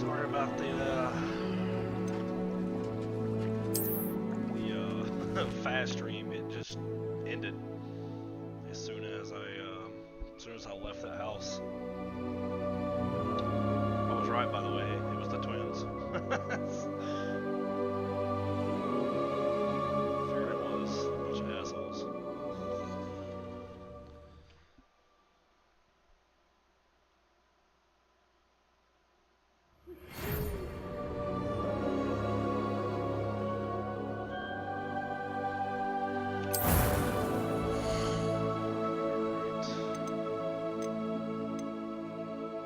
Sorry about the fast stream. It just ended as soon as I left the house. I was right, by the way. It was the twins. Figured it was a bunch of assholes.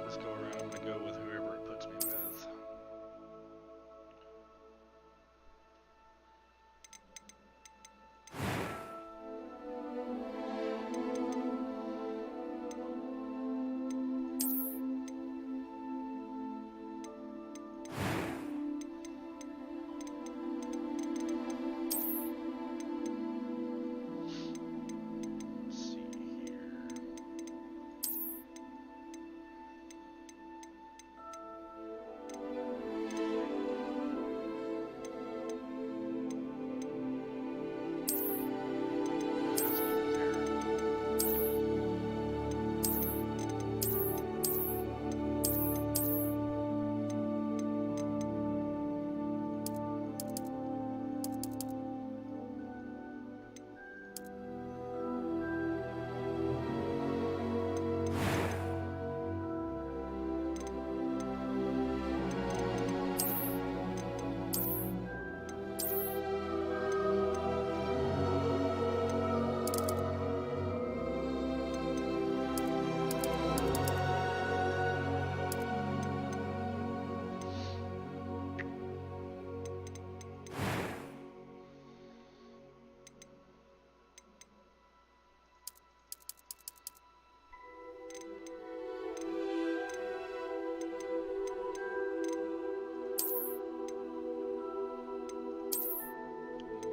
Let's go around. I'm gonna go with whoever it puts me with. Let's see here. That's over there.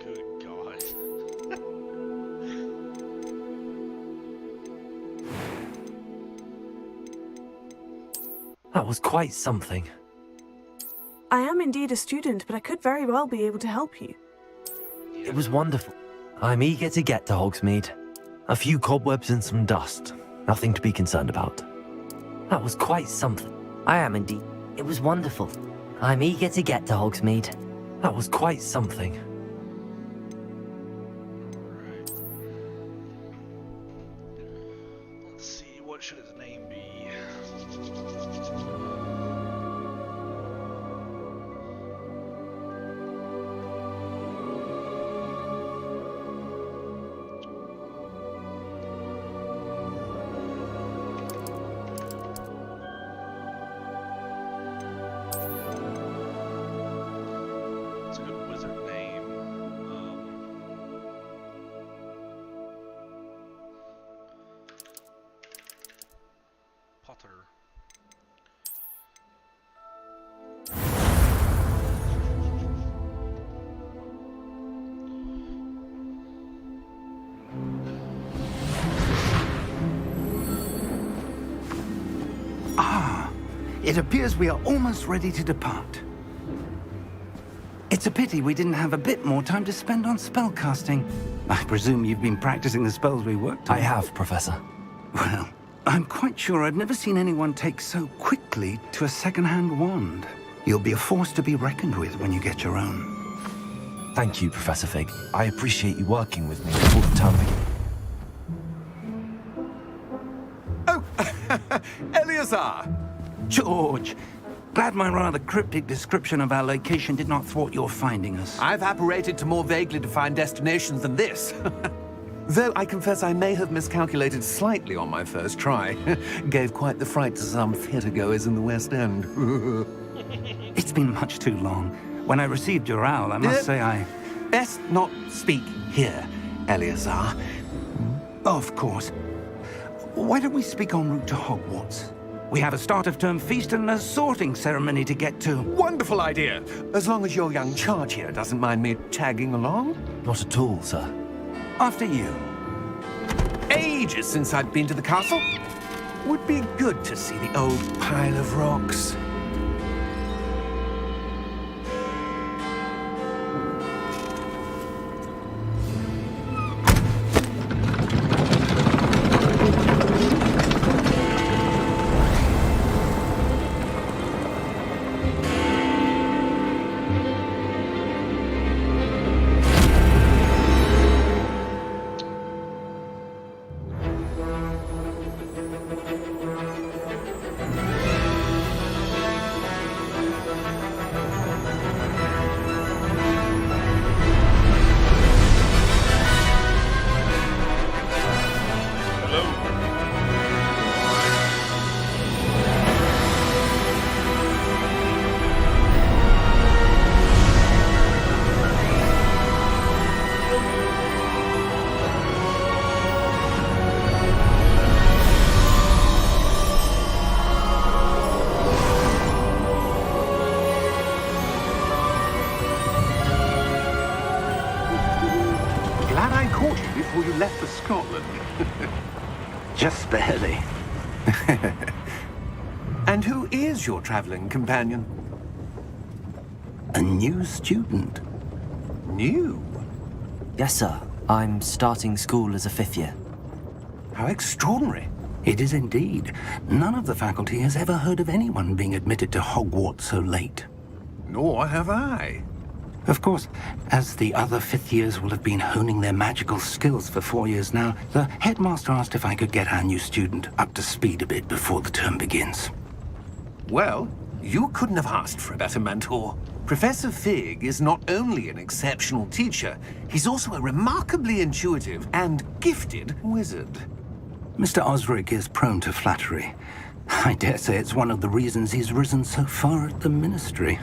Good God. That was quite something. I am indeed a student, but I could very well be able to help you. It was wonderful. I'm eager to get to Hogsmeade. A few cobwebs and some dust. Nothing to be concerned about. That was quite something. I am indeed. It was wonderful. I'm eager to get to Hogsmeade. That was quite something. Alright. Let's see, what should his name be? It's a good wizard name. Potter. It appears we are almost ready to depart. It's a pity we didn't have a bit more time to spend on spellcasting. I presume you've been practicing the spells we worked on. I have, Professor. Well, I'm quite sure I've never seen anyone take so quickly to a second-hand wand. You'll be a force to be reckoned with when you get your own. Thank you, Professor Fig. I appreciate you working with me all the time. Eleazar! George, glad my rather cryptic description of our location did not thwart your finding us. I've apparated to more vaguely defined destinations than this. Though I confess I may have miscalculated slightly on my first try. Gave quite the fright to some theatre-goers in the West End. It's been much too long. When I received your owl, I must say I... Best not speak here, Eleazar. Of course. Why don't we speak en route to Hogwarts? We have a start-of-term feast and a sorting ceremony to get to. Wonderful idea! As long as your young charge here doesn't mind me tagging along. Not at all, sir. After you. Ages since I'd been to the castle. Would be good to see the old pile of rocks. left for Scotland. Just barely. And who is your traveling companion? A new student. New? Yes, sir. I'm starting school as a 5th year. How extraordinary. It is indeed. None of the faculty has ever heard of anyone being admitted to Hogwarts so late. Nor have I. Of course, as the other 5th years will have been honing their magical skills for 4 years now, the headmaster asked if I could get our new student up to speed a bit before the term begins. Well, you couldn't have asked for a better mentor. Professor Fig is not only an exceptional teacher, he's also a remarkably intuitive and gifted wizard. Mr. Osric is prone to flattery. I dare say it's one of the reasons he's risen so far at the Ministry.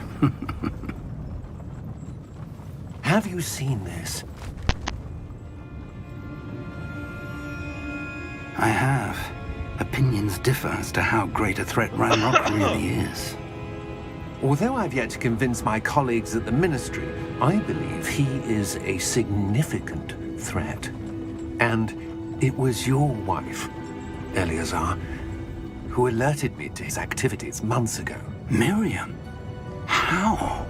Have you seen this? I have. Opinions differ as to how great a threat Ranrock really is. Although I've yet to convince my colleagues at the Ministry, I believe he is a significant threat. And it was your wife, Eleazar, who alerted me to his activities months ago. Miriam? How?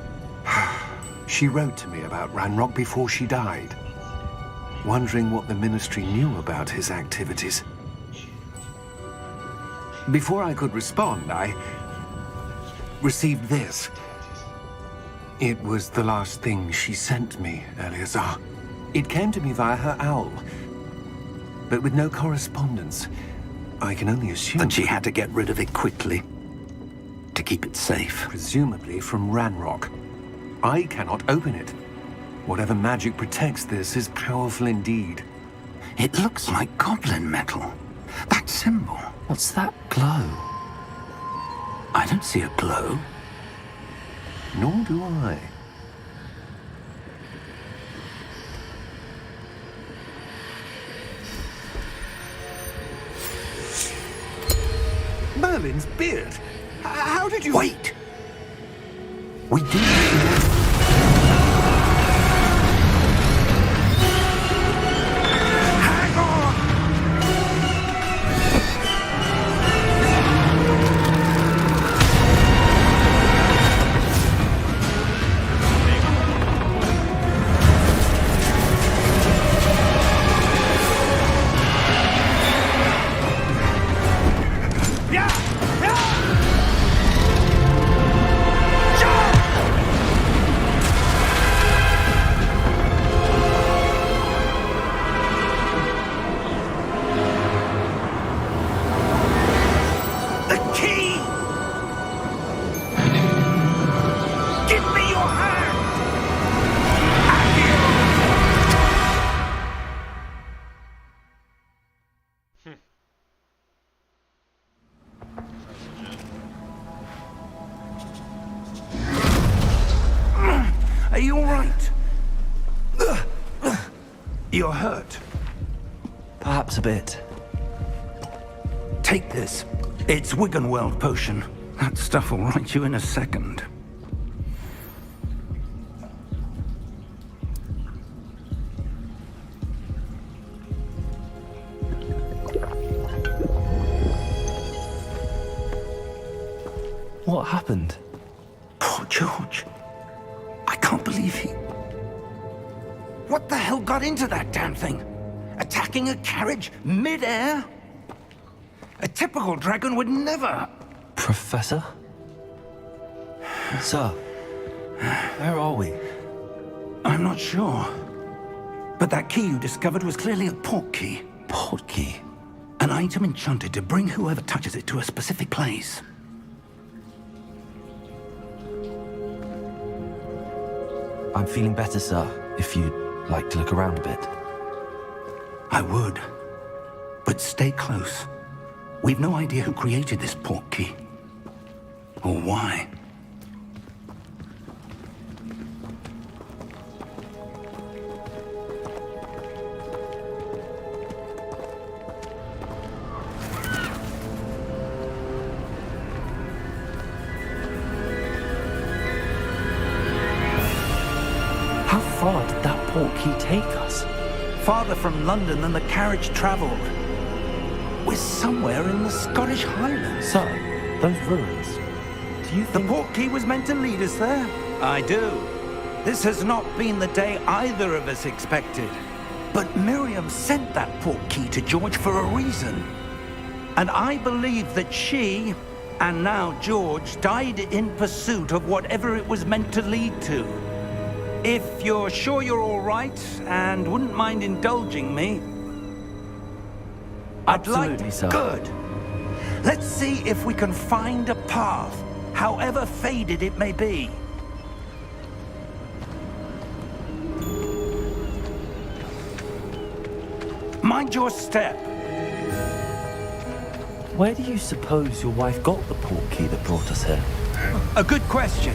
She wrote to me about Ranrock before she died, wondering what the Ministry knew about his activities. Before I could respond, I received this. It was the last thing she sent me, Eleazar. It came to me via her owl, but with no correspondence. I can only assume That she had to get rid of it quickly to keep it safe. presumably from Ranrock. I cannot open it. Whatever magic protects this is powerful indeed. It looks like goblin metal. That symbol. What's that glow? I don't see a glow. Nor do I. Merlin's beard. How did you... Wait! We do. Are you all right? You're hurt. Perhaps a bit. Take this. It's Wiggenweld potion. That stuff will right you in a second. What happened? Poor George. I can't believe he... What the hell got into that damn thing? Attacking a carriage mid-air? A typical dragon would never... Professor? Sir, where are we? I'm not sure. But that key you discovered was clearly a port key. Port key? An item enchanted to bring whoever touches it to a specific place. I'm feeling better, sir, if you'd like to look around a bit. I would. But stay close. We've no idea who created this port key. Or why. How far did that port key take us? farther from London than the carriage travelled. We're somewhere in the Scottish Highlands. Sir, those ruins. Do you The think... Portkey was meant to lead us there? I do. This has not been the day either of us expected. But Miriam sent that Portkey to George for a reason. And I believe that she, and now George, died in pursuit of whatever it was meant to lead to. If you're sure you're all right, and wouldn't mind indulging me... Absolutely, sir. Good. Let's see if we can find a path, however faded it may be. Mind your step. Where do you suppose your wife got the portkey that brought us here? A good question.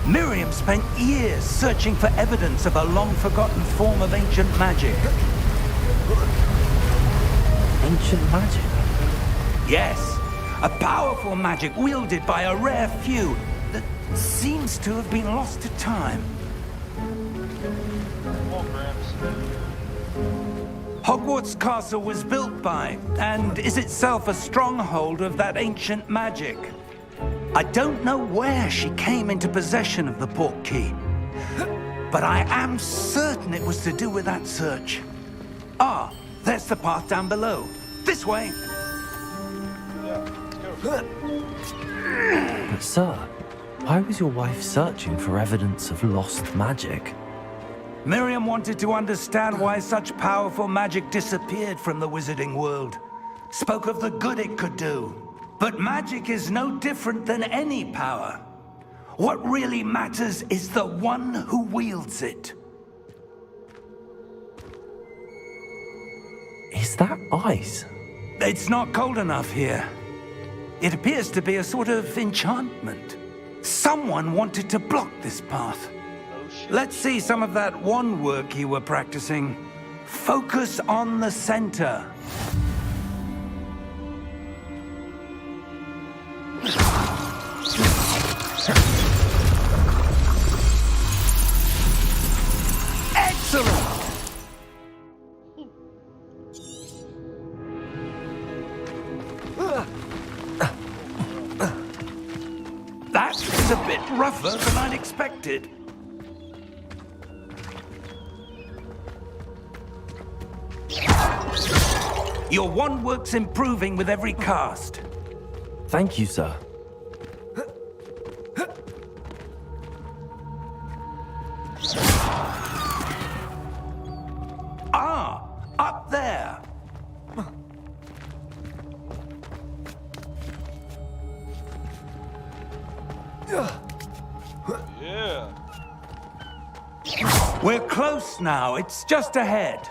Miriam spent years searching for evidence of a long-forgotten form of ancient magic. Ancient magic? Yes, a powerful magic wielded by a rare few that seems to have been lost to time. Come on, Gramps. Hogwarts Castle was built by, and is itself a stronghold of that ancient magic. I don't know where she came into possession of the Portkey, but I am certain it was to do with that search. Ah, there's the path down below. This way. Yeah, let's go. But sir, why was your wife searching for evidence of lost magic? Miriam wanted to understand why such powerful magic disappeared from the wizarding world. Spoke of the good it could do. But magic is no different than any power. What really matters is the one who wields it. Is that ice? It's not cold enough here. It appears to be a sort of enchantment. Someone wanted to block this path. Oh shit. Let's see some of that wand work you were practicing. Focus on the center. Excellent! That is a bit rougher than I'd expected. Your wand work's improving with every cast. Thank you, sir. Ah, up there. Yeah. We're close now. It's just ahead.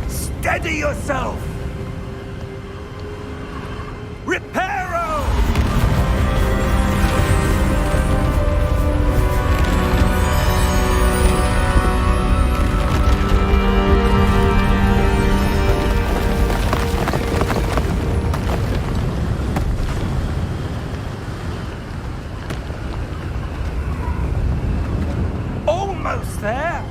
Steady yourself! Reparo! Almost there!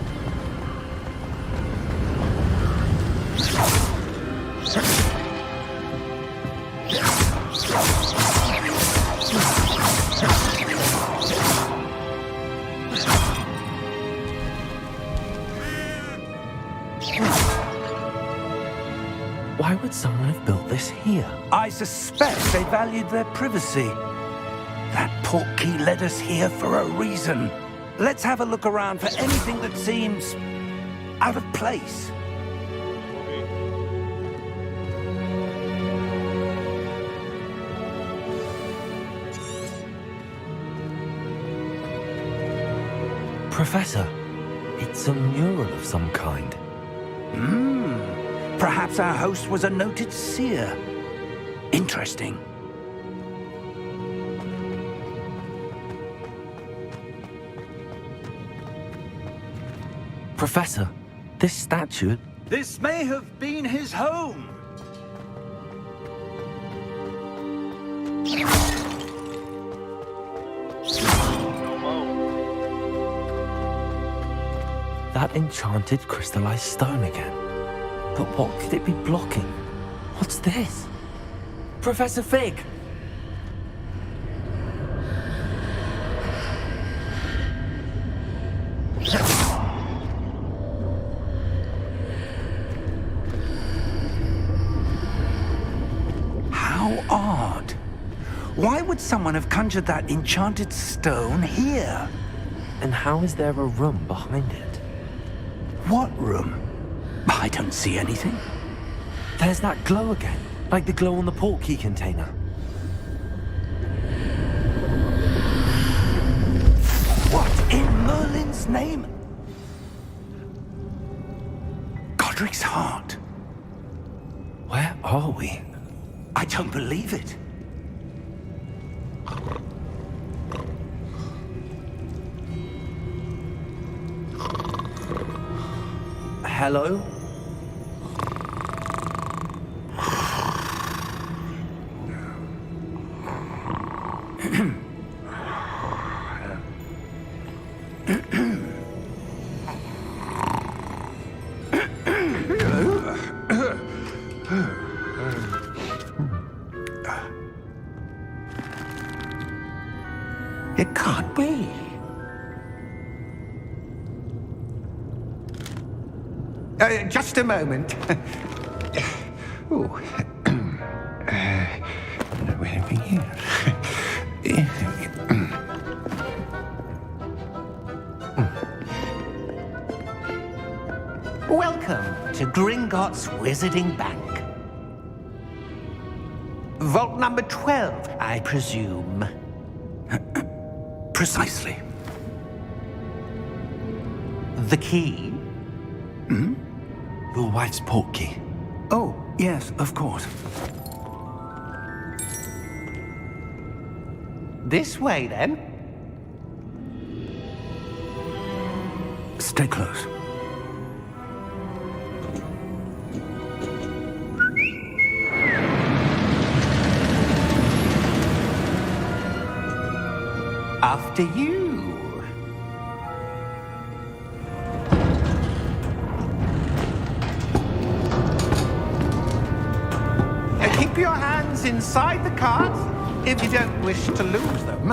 Why would someone have built this here? I suspect they valued their privacy. That Portkey led us here for a reason. Let's have a look around for anything that seems out of place. Professor, it's a mural of some kind. Perhaps our host was a noted seer. Interesting. Professor, this statue... This may have been his home. that enchanted crystallized stone again. But what could it be blocking? What's this? Professor Fig! How odd. Why would someone have conjured that enchanted stone here? And how is there a room behind it? What room? I don't see anything. There's that glow again, like the glow on the portkey container. What in Merlin's name? Godric's heart. Where are we? I don't believe it. Hello? It can't be. Just a moment. Oh. Where are we here? Welcome to Gringotts Wizarding Bank. Vault number 12, I presume. Precisely. The key? Your wife's portkey. Oh, yes, of course. This way, then. Stay close. After you. Keep your hands inside the cards if you don't wish to lose them.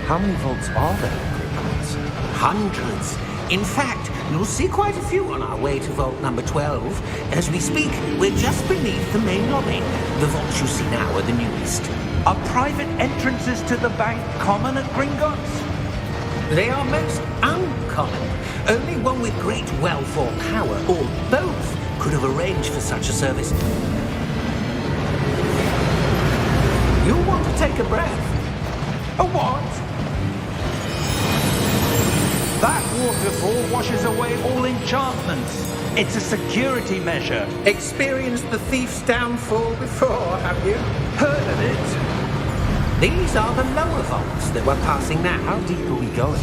How many vaults are there in Gringotts? Hundreds. In fact, you'll see quite a few on our way to vault number 12. As we speak, we're just beneath the main lobby. The vaults you see now are the newest. Are private entrances to the bank common at Gringotts? They are most uncommon. Only one with great wealth or power, or both, could have arranged for such a service. You'll want to take a breath. A what? That waterfall washes away all enchantments. It's a security measure. Experienced the thief's downfall before, have you? Heard of it? These are the lower vaults that we're passing now. How deep are we going?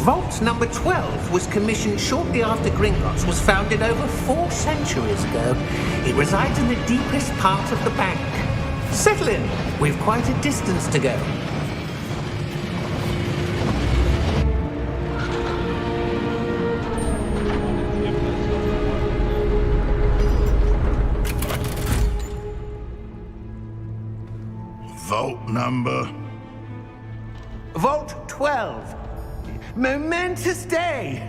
Vault number 12 was commissioned shortly after Gringotts was founded over 4 centuries ago. It resides in the deepest part of the bank. Settle in. We've quite a distance to go. Vault number? Vault 12. Momentous day.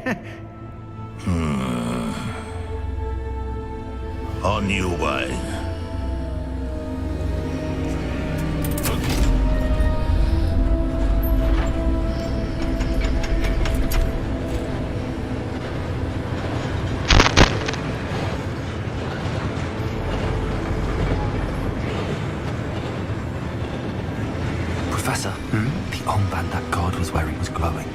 On your way. Professor, the armband that guard was wearing was glowing.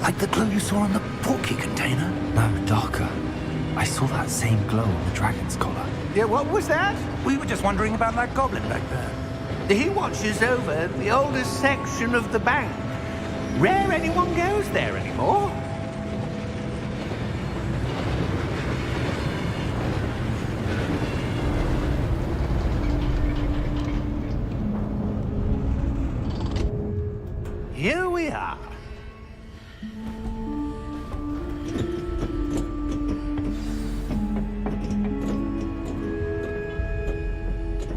Like the glow you saw on the portkey container? No, darker. I saw that same glow on the dragon's collar. Yeah, what was that? We were just wondering about that goblin back there. He watches over the oldest section of the bank. Rare anyone goes there anymore.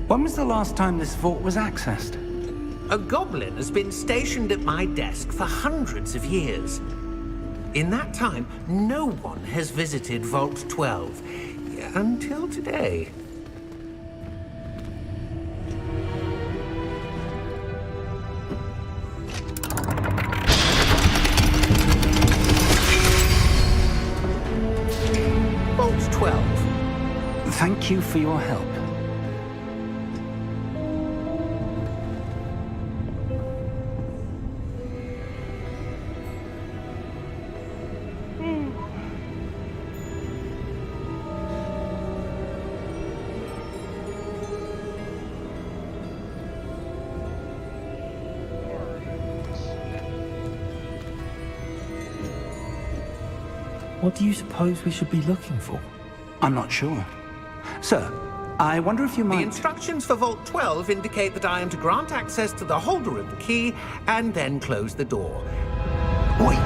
When was the last time this vault was accessed? A goblin has been stationed at my desk for hundreds of years. In that time, no one has visited Vault 12 until today. Vault 12. Thank you for your help. What do you suppose we should be looking for? I'm not sure. Sir, I wonder if you The might... instructions for Vault 12 indicate that I am to grant access to the holder of the key and then close the door. Wait!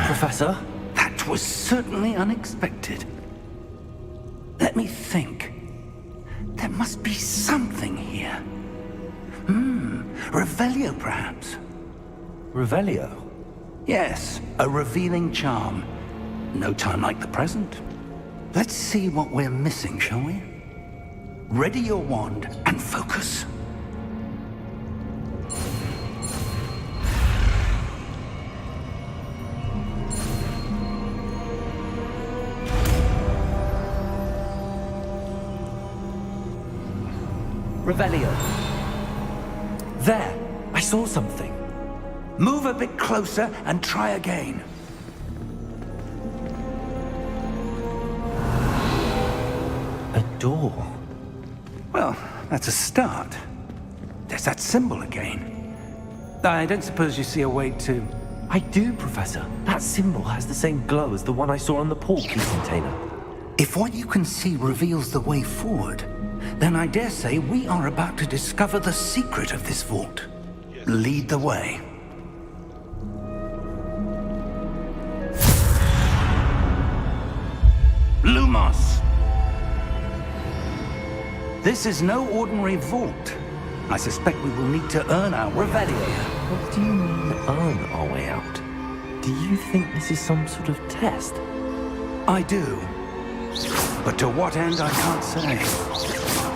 Professor? That was certainly unexpected. Let me think. There must be something here. Revelio, perhaps? Revelio? Yes, a revealing charm. No time like the present. Let's see what we're missing, shall we? Ready your wand and focus. Revelio. There! I saw something. Move a bit closer and try again. A door. Well, that's a start. There's that symbol again. I don't suppose you see a way to... I do, Professor. That symbol has the same glow as the one I saw on the port key container. If what you can see reveals the way forward, then I dare say we are about to discover the secret of this vault. Lead the way. Lumos! This is no ordinary vault. I suspect we will need to earn our way out here. What do you mean, earn our way out? Do you think this is some sort of test? I do. But to what end, I can't say.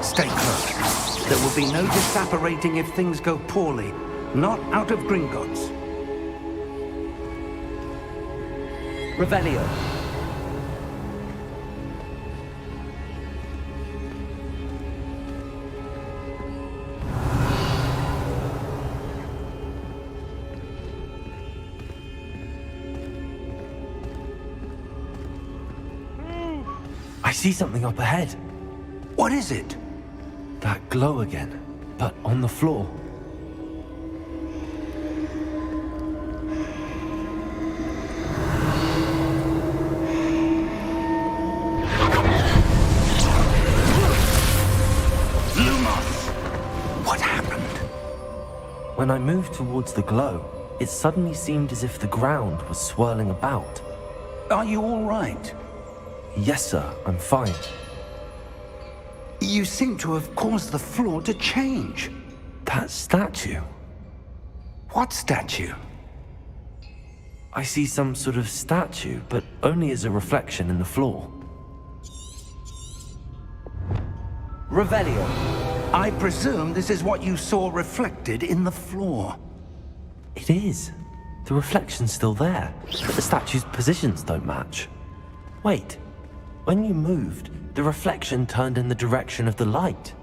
Stay close. There will be no disapparating if things go poorly. Not out of Gringotts. Revelio. I see something up ahead. What is it? That glow again, but on the floor. Lumos! What happened? When I moved towards the glow, it suddenly seemed as if the ground was swirling about. Are you all right? Yes, sir, I'm fine. You seem to have caused the floor to change. That statue. What statue? I see some sort of statue, but only as a reflection in the floor. Revelio. I presume this is what you saw reflected in the floor. It is. The reflection's still there, but the statue's positions don't match. Wait. When you moved, the reflection turned in the direction of the light.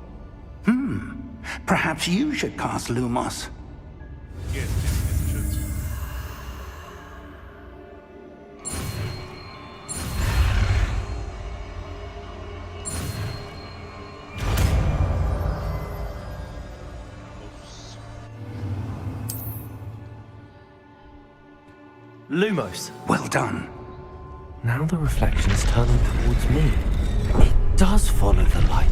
Perhaps you should cast Lumos. Lumos. Well done. Now the reflection's turning towards me. It does follow the light.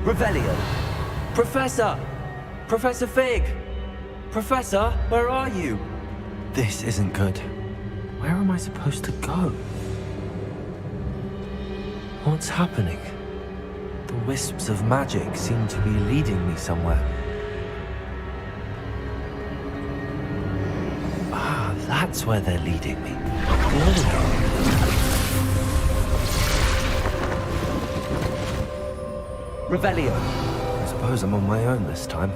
Revelio! Professor! Professor Fig! Professor, where are you? This isn't good. Where am I supposed to go? What's happening? The wisps of magic seem to be leading me somewhere. Ah, that's where they're leading me. Revelio! I suppose I'm on my own this time.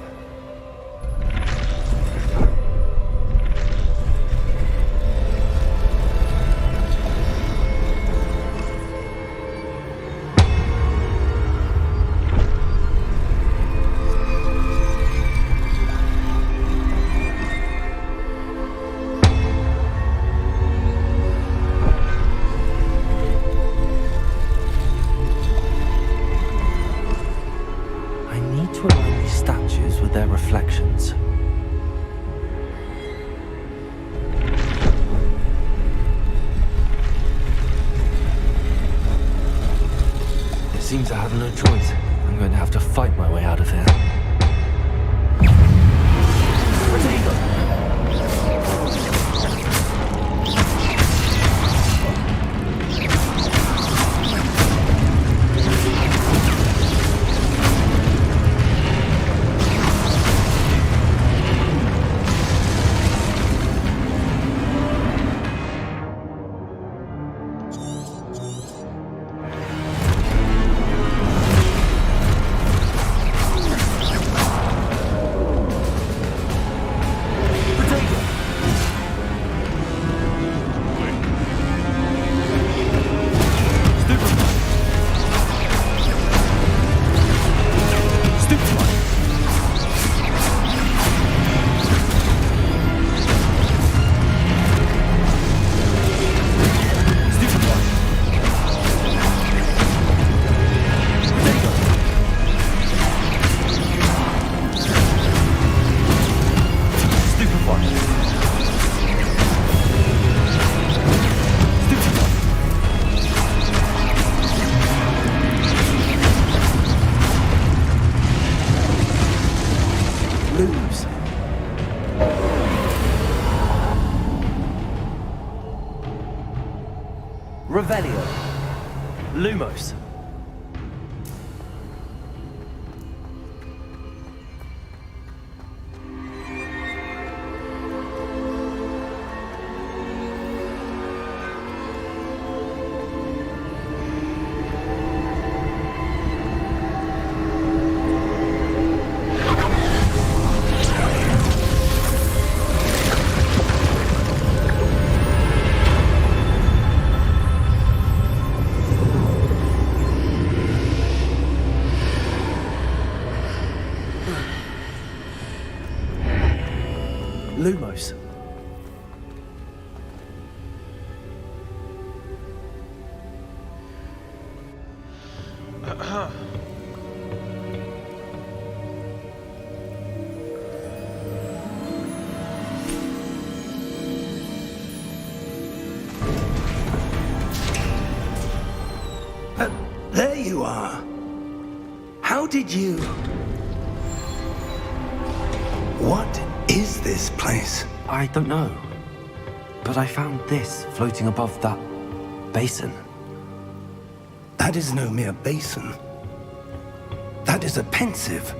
To align these statues with their reflections. It seems I have no choice. I'm going to have to fight my way out of here. Revelio. Lumos. Lumos. There you are. How did you... What is this place? I don't know. But I found this floating above that basin. That is no mere basin. That is a pensive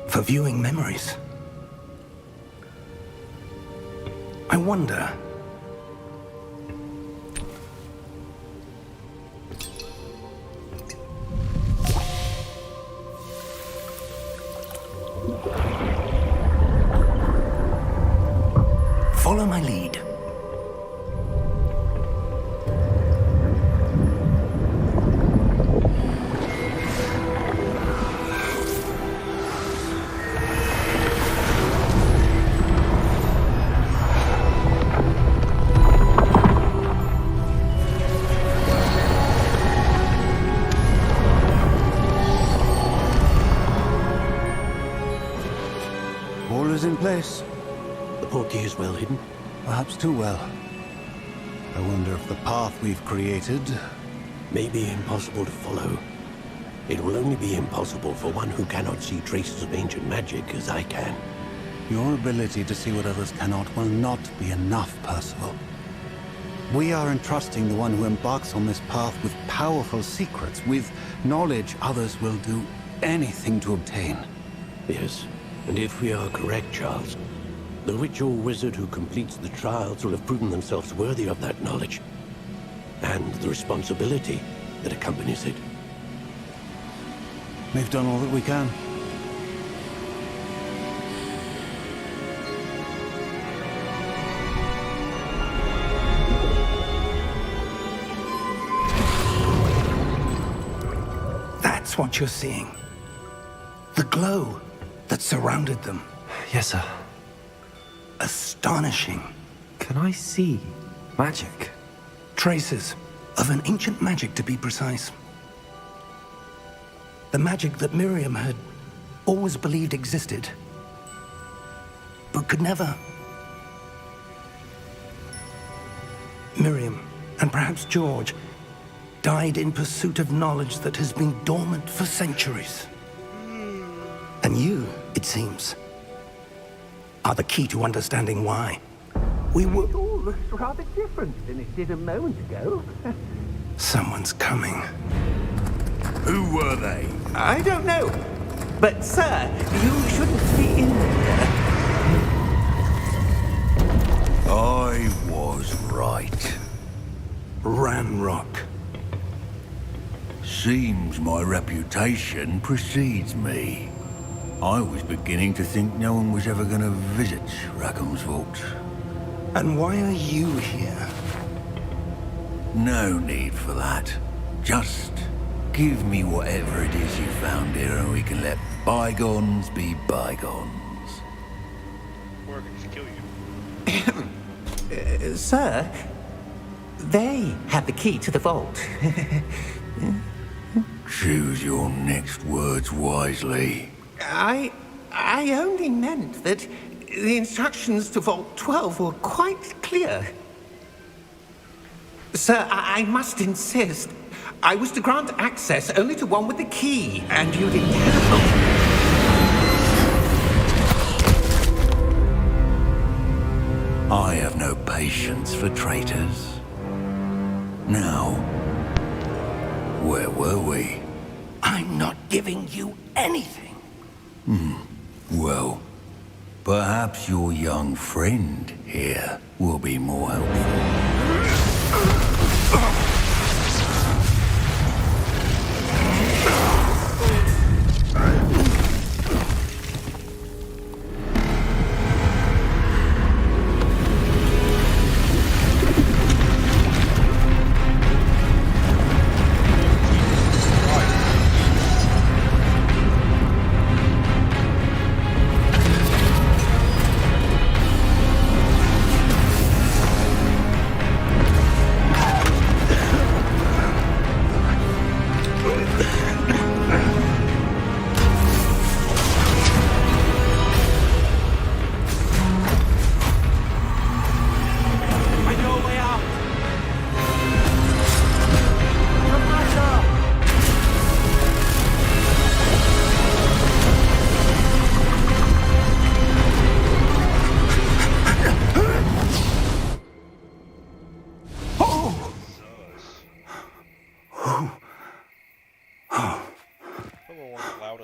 for viewing memories. I wonder... Follow my lead. All is in place. The portkey is well hidden. Perhaps too well. I wonder if the path we've created may be impossible to follow. It will only be impossible for one who cannot see traces of ancient magic as I can. Your ability to see what others cannot will not be enough, Percival. We are entrusting the one who embarks on this path with powerful secrets, with knowledge others will do anything to obtain. Yes, and if we are correct, Charles, the witch or wizard who completes the trials will have proven themselves worthy of that knowledge, and the responsibility that accompanies it. We've done all that we can. That's what you're seeing. The glow that surrounded them. Yes, sir. Astonishing. Can I see magic? Traces of an ancient magic, to be precise. The magic that Miriam had always believed existed, but could never. Miriam, and perhaps George, died in pursuit of knowledge that has been dormant for centuries. And you, it seems, are the key to understanding why. We were... It all looks rather different than it did a moment ago. Someone's coming. Who were they? I don't know. But, sir, you shouldn't be in here. I was right. Ranrock. Seems my reputation precedes me. I was beginning to think no one was ever going to visit Rackham's Vault. And why are you here? No need for that. Just give me whatever it is you found here and we can let bygones be bygones. We're going to kill you. Sir, they have the key to the vault. Choose your next words wisely. I only meant that the instructions to Vault 12 were quite clear. Sir, I must insist. I was to grant access only to one with the key, and you didn't help. I have no patience for traitors. Now, where were we? I'm not giving you anything. Well, perhaps your young friend here will be more helpful.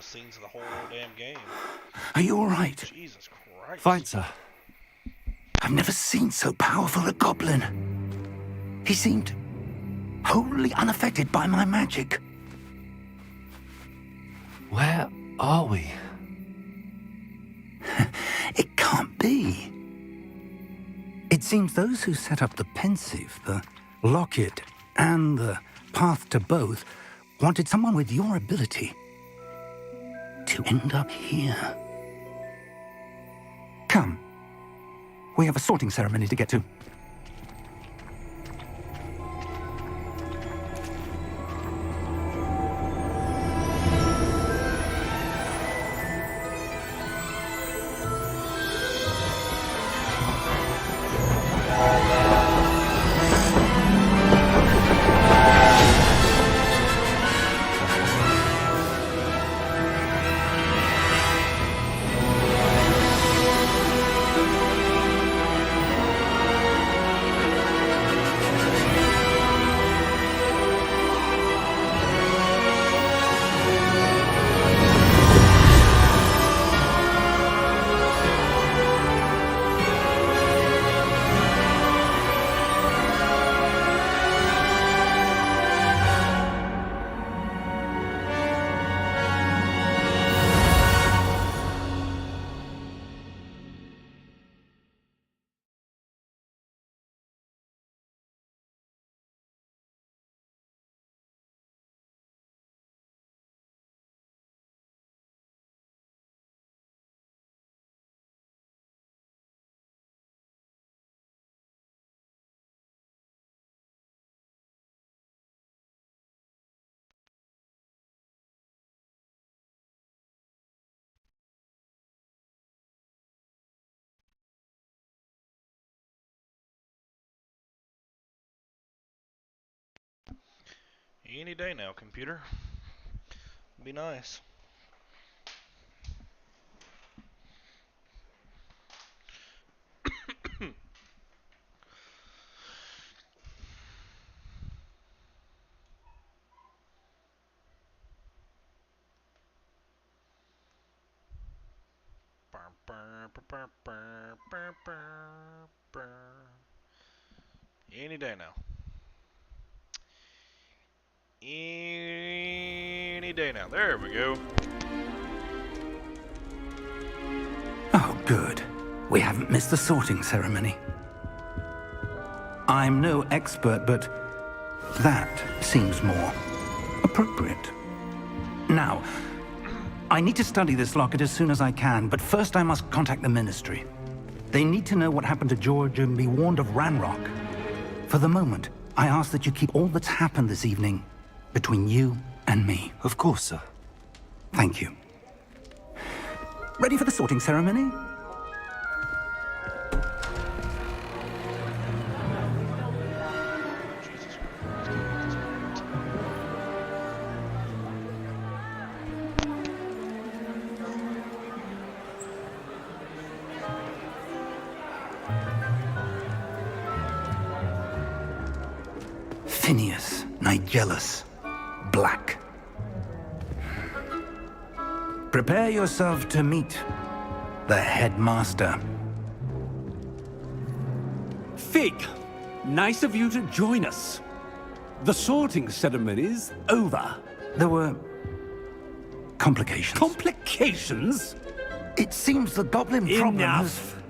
Scenes of the whole damn game. Are you all right? Jesus Christ. Fine, sir. I've never seen so powerful a goblin. He seemed wholly unaffected by my magic. Where are we? It can't be. It seems those who set up the Pensieve, the Locket, and the Path to Both wanted someone with your ability to end up here. Come. We have a sorting ceremony to get to. Any day now, computer. Be nice. Any day now. Any day now. There we go. Oh, good. We haven't missed the sorting ceremony. I'm no expert, but that seems more appropriate. Now, I need to study this locket as soon as I can, but first I must contact the Ministry. They need to know what happened to George and be warned of Ranrock. For the moment, I ask that you keep all that's happened this evening between you and me. Of course, sir. Thank you. Ready for the sorting ceremony? Phineas Nigellus Black. Prepare yourself to meet the headmaster. Fig, nice of you to join us. The sorting ceremony's over. There were complications. Complications? It seems the goblin problem Enough!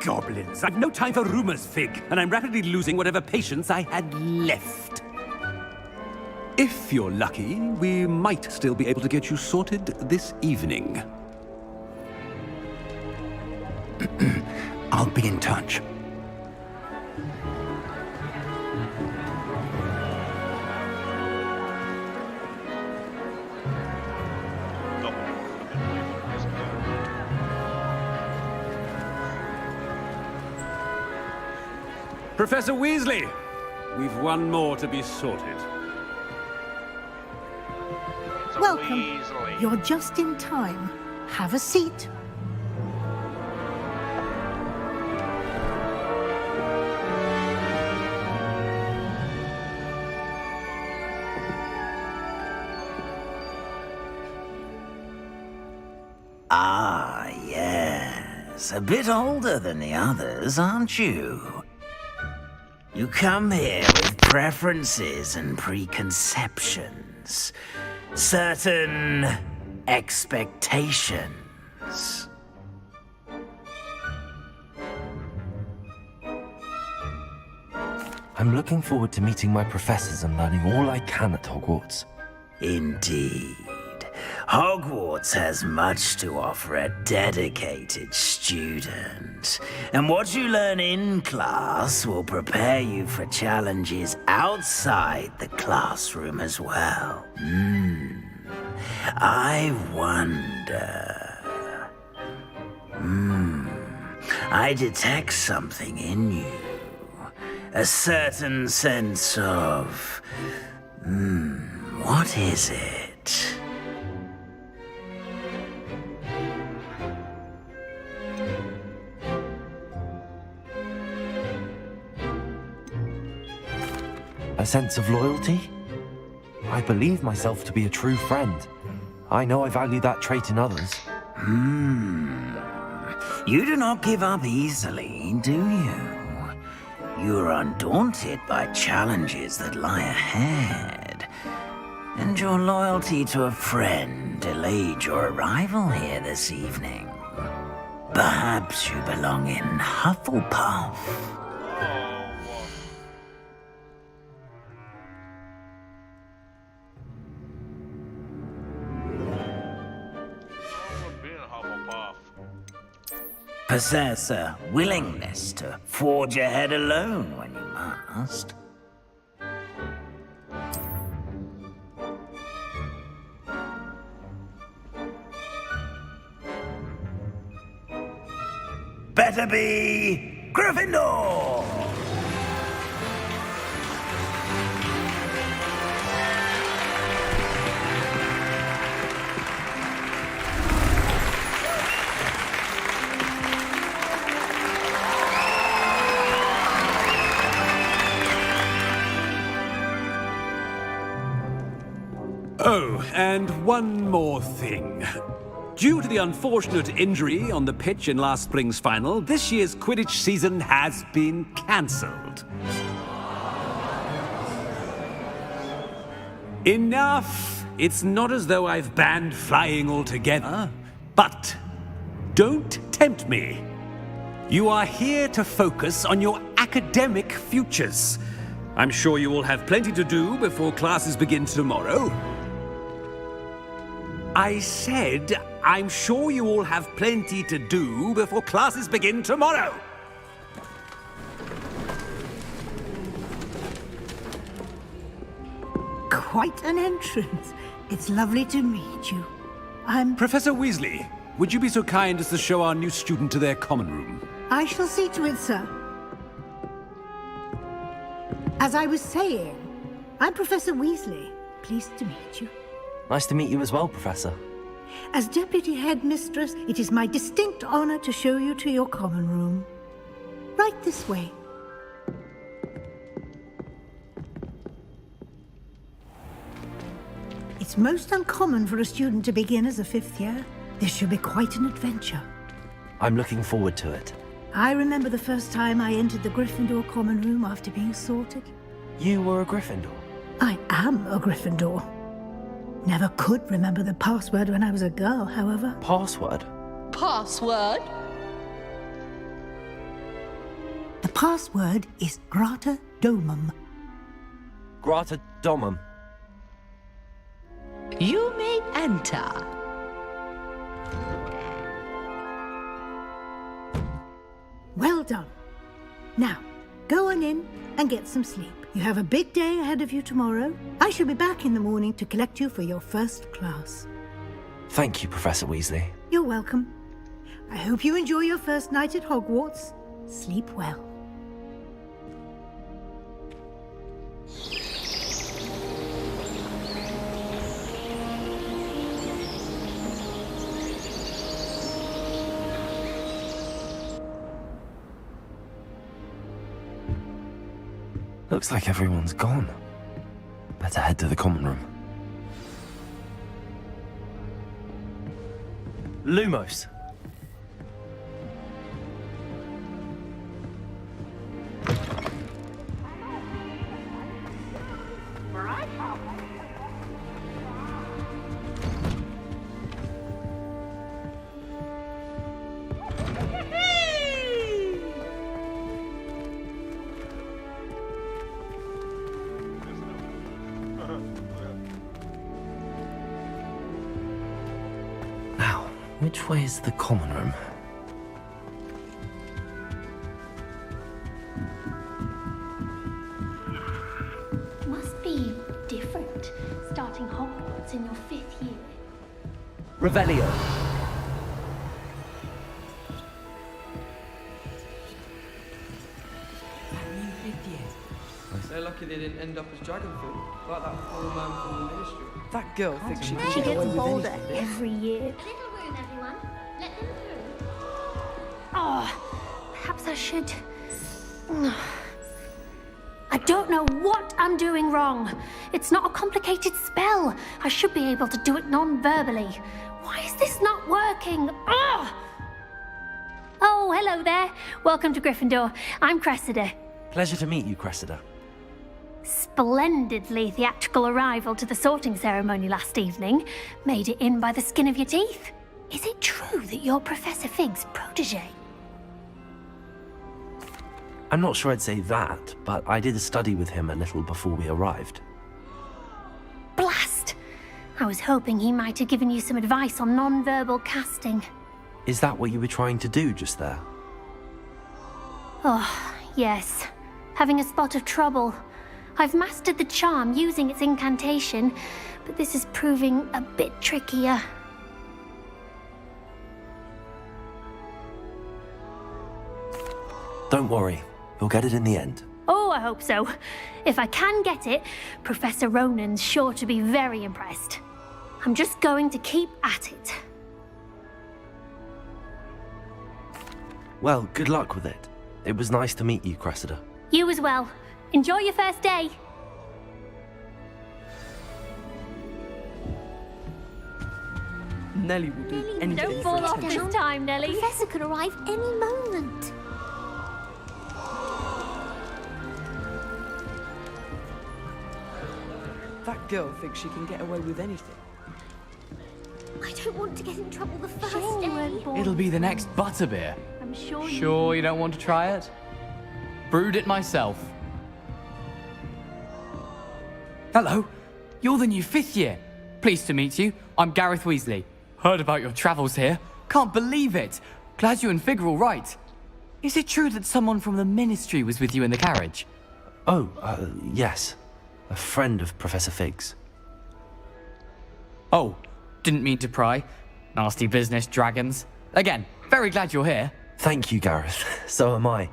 Goblins. I've no time for rumors, Fig, and I'm rapidly losing whatever patience I had left. If you're lucky, we might still be able to get you sorted this evening. I'll be in touch. Professor Weasley, we've one more to be sorted. Welcome. You're just in time. Have a seat. Ah, yes. A bit older than the others, aren't you? You come here with preferences and preconceptions. Certain expectations. I'm looking forward to meeting my professors and learning all I can at Hogwarts. Indeed. Hogwarts has much to offer a dedicated student. And what you learn in class will prepare you for challenges outside the classroom as well. I wonder... I detect something in you. A certain sense of... what is it? A sense of loyalty? I believe myself to be a true friend. I know I value that trait in others. You do not give up easily, do you? You are undaunted by challenges that lie ahead. And your loyalty to a friend delayed your arrival here this evening. Perhaps you belong in Hufflepuff. Possess a willingness to forge ahead alone when you must. Better be Gryffindor! Oh, and one more thing. Due to the unfortunate injury on the pitch in last spring's final, this year's Quidditch season has been cancelled. Enough! It's not as though I've banned flying altogether, but don't tempt me. You are here to focus on your academic futures. I'm sure you will have plenty to do before classes begin tomorrow. I said, I'm sure you all have plenty to do before classes begin tomorrow. Quite an entrance. It's lovely to meet you. I'm... Professor Weasley, would you be so kind as to show our new student to their common room? I shall see to it, sir. As I was saying, I'm Professor Weasley. Pleased to meet you. Nice to meet you as well, Professor. As Deputy Headmistress, it is my distinct honor to show you to your common room. Right this way. It's most uncommon for a student to begin as a 5th year. This should be quite an adventure. I'm looking forward to it. I remember the first time I entered the Gryffindor common room after being sorted. You were a Gryffindor? I am a Gryffindor. Never could remember the password when I was a girl, however. Password? Password? The password is Grata Domum. Grata Domum. You may enter. Well done. Now, go on in and get some sleep. You have a big day ahead of you tomorrow. I shall be back in the morning to collect you for your first class. Thank you, Professor Weasley. You're welcome. I hope you enjoy your first night at Hogwarts. Sleep well. Looks like everyone's gone. Better head to the common room. Lumos! Which way is the common room? Must be different, starting Hogwarts in your 5th year. Revelio. They're lucky they didn't end up as Dragonfoot, like that poor man from the Ministry. That girl thinks she She can get away gets with bolder anything. every year. Little room, everyone. Let them through. Oh, perhaps I should. I don't know what I'm doing wrong. It's not a complicated spell. I should be able to do it non-verbally. Why is this not working? Oh, hello there. Welcome to Gryffindor. I'm Cressida. Pleasure to meet you, Cressida. Splendidly theatrical arrival to the sorting ceremony last evening. Made it in by the skin of your teeth. Is it true that you're Professor Fig's protege? I'm not sure I'd say that, but I did study with him a little before we arrived. Blast! I was hoping he might have given you some advice on non-verbal casting. Is that what you were trying to do just there? Oh, yes. Having a spot of trouble. I've mastered the charm using its incantation, but this is proving a bit trickier. Don't worry, you'll get it in the end. Oh, I hope so. If I can get it, Professor Ronan's sure to be very impressed. I'm just going to keep at it. Well, good luck with it. It was nice to meet you, Cressida. You as well. Enjoy your first day. Nellie will do anything Don't for fall off attention. this time, Nellie. Professor could arrive any moment. That girl thinks she can get away with anything. I don't want to get in trouble the first Sure, day. you won't fall. It'll be the next butterbeer. I'm sure Sure you don't want to try it? Brewed it myself. Hello, you're the new 5th year. Pleased to meet you. I'm Gareth Weasley. Heard about your travels here. Can't believe it. Glad you and Fig are all right. Is it true that someone from the Ministry was with you in the carriage? Oh, yes. A friend of Professor Fig's. Oh, didn't mean to pry. Nasty business, dragons. Again, very glad you're here. Thank you, Gareth. So am I.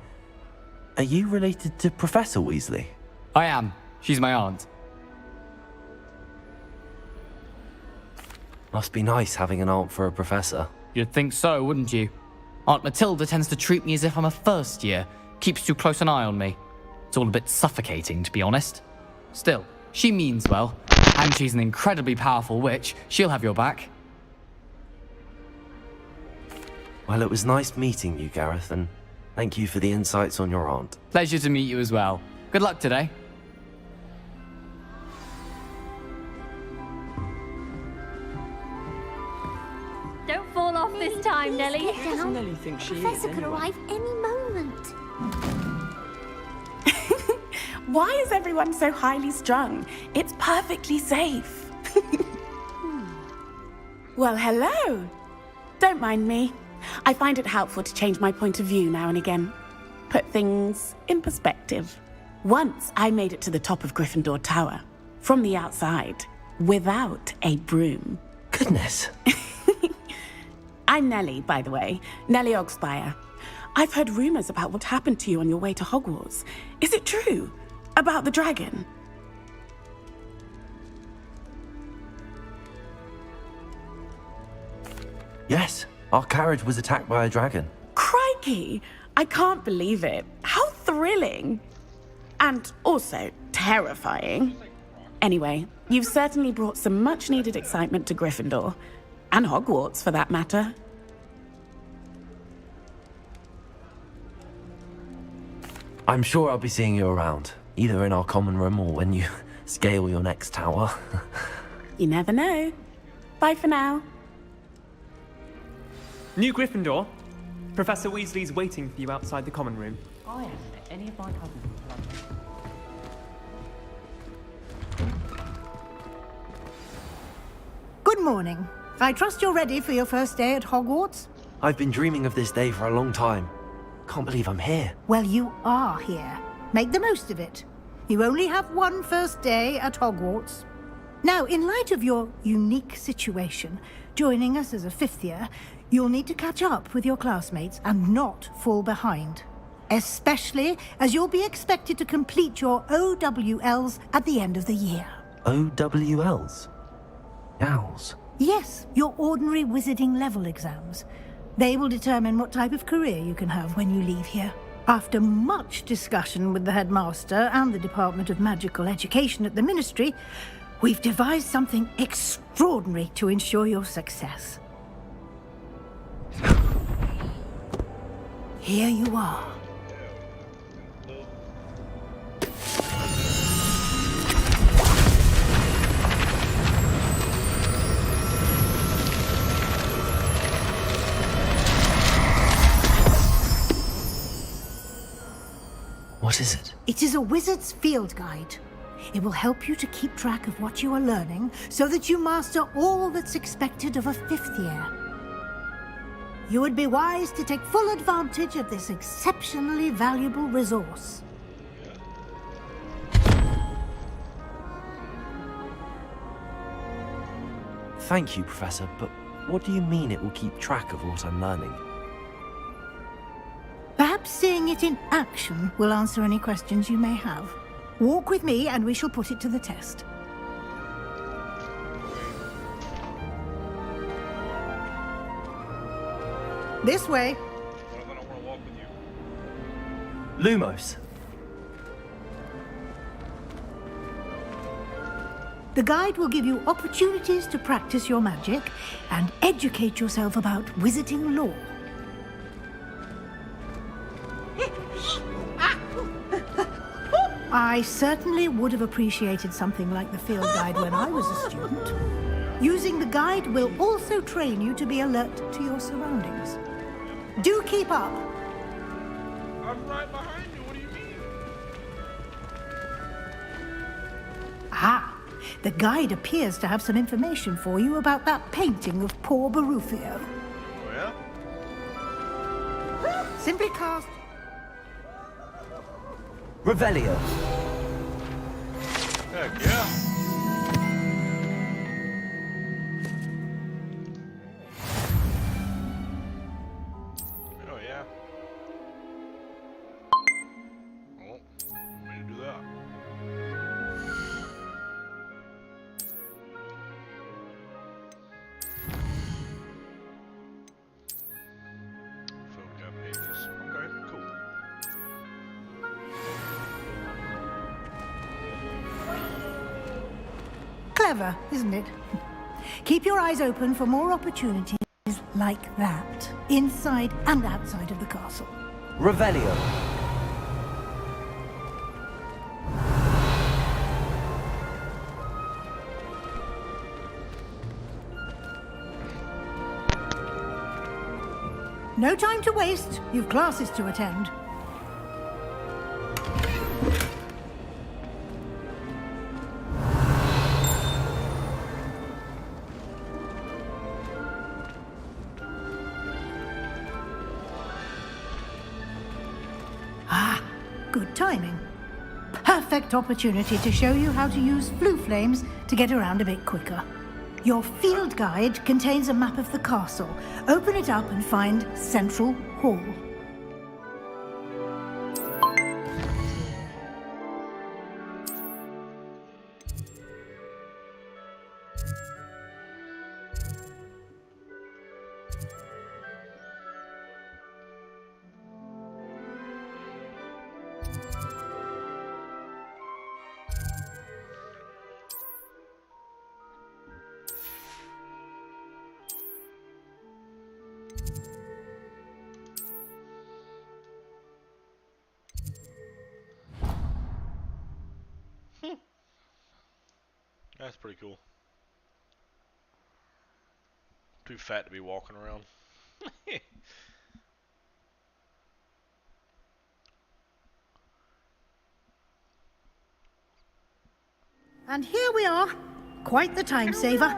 Are you related to Professor Weasley? I am. She's my aunt. Must be nice having an aunt for a professor. You'd think so, wouldn't you? Aunt Matilda tends to treat me as if I'm a first year. Keeps too close an eye on me. It's all a bit suffocating, to be honest. Still, she means well. And she's an incredibly powerful witch. She'll have your back. Well, it was nice meeting you, Gareth, and thank you for the insights on your aunt. Pleasure to meet you as well. Good luck today. Don't fall off this time, Nellie. Get down. Nellie thinks she Professor is could anyway. arrive any moment. Why is everyone so highly strung? It's perfectly safe. Well, hello. Don't mind me. I find it helpful to change my point of view now and again. Put things in perspective. Once I made it to the top of Gryffindor Tower, from the outside, without a broom. Goodness. I'm Nellie, by the way. Nellie Ogspire. I've heard rumors about what happened to you on your way to Hogwarts. Is it true? About the dragon? Yes, our carriage was attacked by a dragon. Crikey! I can't believe it. How thrilling! And also terrifying. Anyway, you've certainly brought some much-needed excitement to Gryffindor. And Hogwarts, for that matter. I'm sure I'll be seeing you around, either in our common room or when you scale your next tower. You never know. Bye for now. New Gryffindor. Professor Weasley's waiting for you outside the common room. I am any of my cousins. Good morning. I trust you're ready for your first day at Hogwarts? I've been dreaming of this day for a long time. Can't believe I'm here. Well, you are here. Make the most of it. You only have one first day at Hogwarts. Now, in light of your unique situation, joining us as a 5th year, you'll need to catch up with your classmates and not fall behind. Especially as you'll be expected to complete your OWLs at the end of the year. OWLs? Owls? Yes, your ordinary wizarding level exams. They will determine what type of career you can have when you leave here. After much discussion with the headmaster and the Department of Magical Education at the Ministry, we've devised something extraordinary to ensure your success. Here you are. What is it? It is a wizard's field guide. It will help you to keep track of what you are learning so that you master all that's expected of a 5th year. You would be wise to take full advantage of this exceptionally valuable resource. Thank you, Professor, but what do you mean it will keep track of what I'm learning? Perhaps seeing it in action will answer any questions you may have. Walk with me and we shall put it to the test. This way. Lumos. The guide will give you opportunities to practice your magic and educate yourself about wizarding lore. I certainly would have appreciated something like the field guide when I was a student. Using the guide will also train you to be alert to your surroundings. Do keep up. I'm right behind you. What do you mean? Ah, the guide appears to have some information for you about that painting of poor Barufio. Oh, yeah? Simply cast Revelio. Heck yeah. Oh, yeah. Well, I'm going to do that. Field guide pages. Okay, cool. Clever, isn't it? Keep your eyes open for more opportunities like that, inside and outside of the castle. Revelio. No time to waste. You've classes to attend. Ah, good timing. Perfect opportunity to show you how to use flue flames to get around a bit quicker. Your field guide contains a map of the castle. Open it up and find Central Hall. That's pretty cool. Too fat to be walking around. And here we are. Quite the time saver.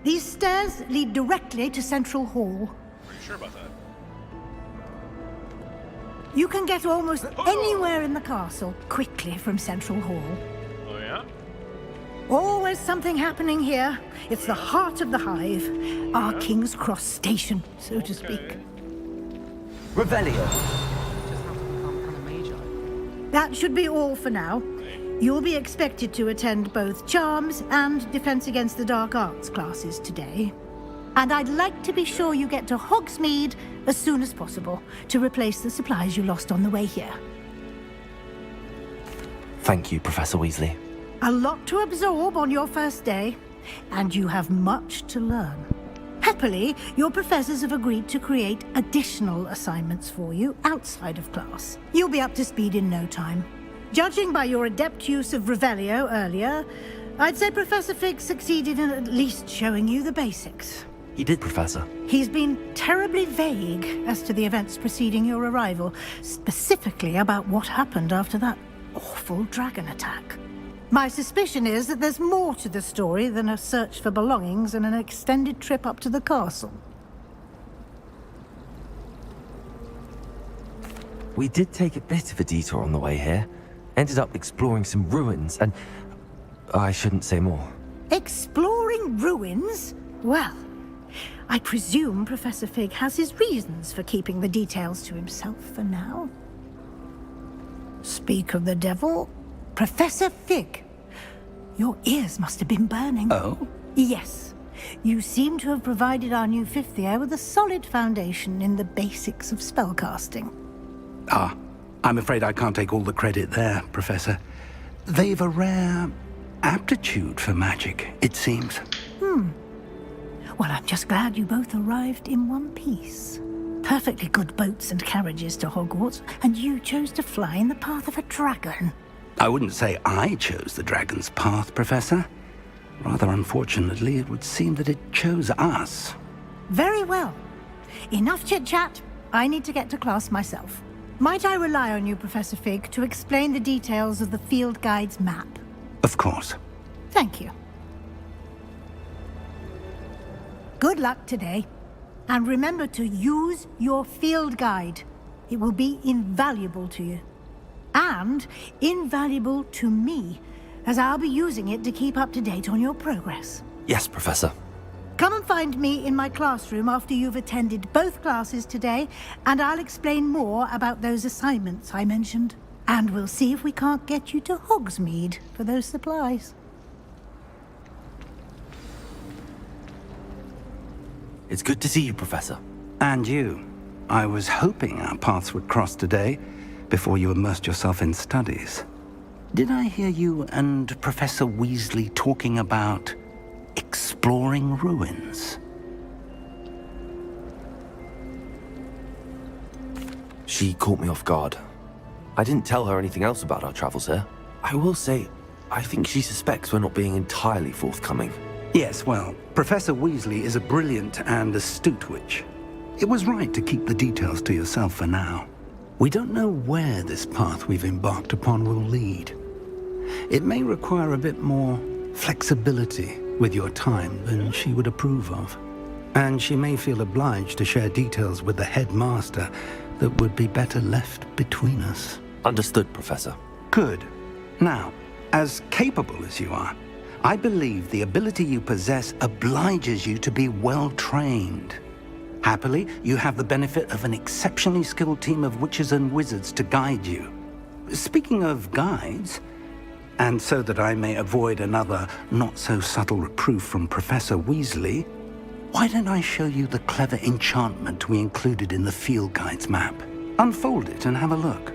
These stairs lead directly to Central Hall. Are you sure about that? You can get almost anywhere in the castle quickly from Central Hall. Oh, yeah? Always something happening here. It's the heart of the Hive. Our King's Cross station, so to speak. Revelio. That should be all for now. You'll be expected to attend both Charms and Defense Against the Dark Arts classes today. And I'd like to be sure you get to Hogsmeade as soon as possible to replace the supplies you lost on the way here. Thank you, Professor Weasley. A lot to absorb on your first day, and you have much to learn. Happily, your professors have agreed to create additional assignments for you outside of class. You'll be up to speed in no time. Judging by your adept use of Revelio earlier, I'd say Professor Fig succeeded in at least showing you the basics. He did, Professor. He's been terribly vague as to the events preceding your arrival, specifically about what happened after that awful dragon attack. My suspicion is that there's more to the story than a search for belongings and an extended trip up to the castle. We did take a bit of a detour on the way here. Ended up exploring some ruins, and I shouldn't say more. Exploring ruins? Well, I presume Professor Fig has his reasons for keeping the details to himself for now. Speak of the devil, Professor Fig, your ears must have been burning. Oh? Yes. You seem to have provided our new fifth year with a solid foundation in the basics of spellcasting. Ah, I'm afraid I can't take all the credit there, Professor. They've a rare aptitude for magic, it seems. Well, I'm just glad you both arrived in one piece. Perfectly good boats and carriages to Hogwarts, and you chose to fly in the path of a dragon. I wouldn't say I chose the dragon's path, Professor. Rather unfortunately, it would seem that it chose us. Very well. Enough chit-chat. I need to get to class myself. Might I rely on you, Professor Fig, to explain the details of the field guide's map? Of course. Thank you. Good luck today. And remember to use your field guide. It will be invaluable to you. And invaluable to me, as I'll be using it to keep up to date on your progress. Yes, Professor. Come and find me in my classroom after you've attended both classes today, and I'll explain more about those assignments I mentioned. And we'll see if we can't get you to Hogsmeade for those supplies. It's good to see you, Professor. And you. I was hoping our paths would cross today, before you immersed yourself in studies. Did I hear you and Professor Weasley talking about exploring ruins? She caught me off guard. I didn't tell her anything else about our travels here. I will say, I think she suspects we're not being entirely forthcoming. Yes, well, Professor Weasley is a brilliant and astute witch. It was right to keep the details to yourself for now. We don't know where this path we've embarked upon will lead. It may require a bit more flexibility with your time than she would approve of. And she may feel obliged to share details with the headmaster that would be better left between us. Understood, Professor. Good. Now, as capable as you are, I believe the ability you possess obliges you to be well trained. Happily, you have the benefit of an exceptionally skilled team of witches and wizards to guide you. Speaking of guides, and so that I may avoid another not-so-subtle reproof from Professor Weasley, why don't I show you the clever enchantment we included in the field guide's map? Unfold it and have a look.